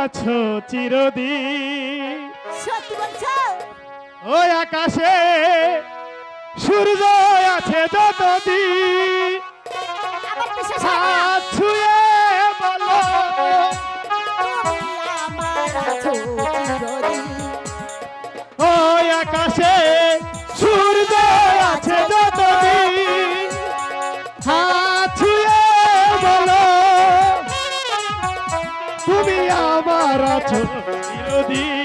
আছো চিরদিন। সত্যি বলছো? ওই আকাশে সূর্য আছে যতদিন, আমার বিশ্বাস হয় না। হাত ছুঁয়ে বলো তুমি আমার আছো চিরদিন। ওই আকাশে সূর্য আছে যতদিন, হাত ছুঁয়ে বলো তুমি আমার আছো চিরদিন।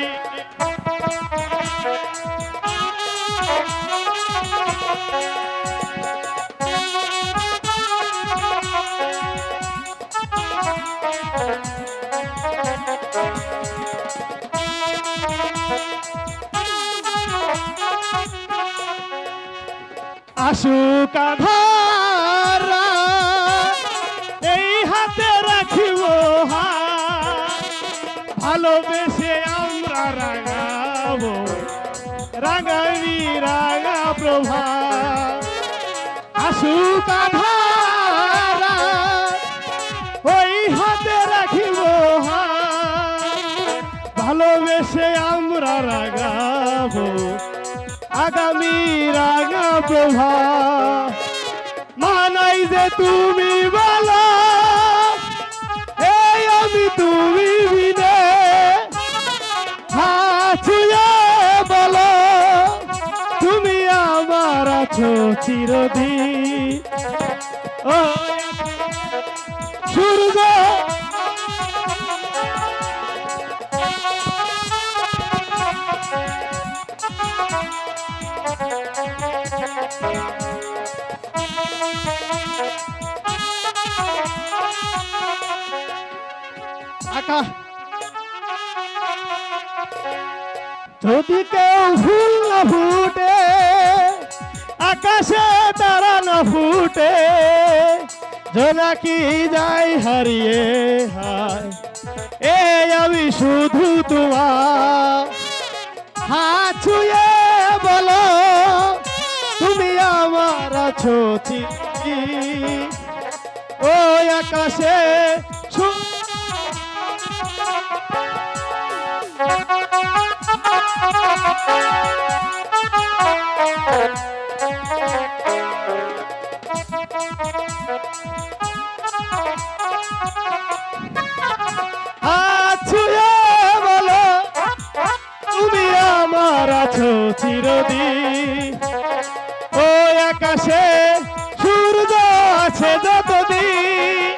আসুক আঁধার এই হাতে রাখিব হাত, ভালোবেসে আমরা রাঙাবো রাঙাবি রাঙা প্রভাত। আসুক আঁধার ওই হাতে রাখিব হাত, ভালোবেসে আমরা রাঙাবো আগামী রাঙা প্রভা। মানাই যে তুমি বলো এই আমি তুমি বিনে, হাত ছুঁয়ে বলো তুমি আমার আছো চিরদিন। ও সূর্য যদি কেউ ফুল না ফুটে আকাশে তারা না ফুটে, জোনাকি যাই হারিয়ে হায় এ আমি শুধু তোমার। হাত ছুঁয়ে বলো তুমি আমার আছো চিরদিন। ওই আকাশে হাত ছুঁয়ে বলো তুমি আমার আছো চিরদিন। ওই আকাশে সূর্য আছে যতদিন,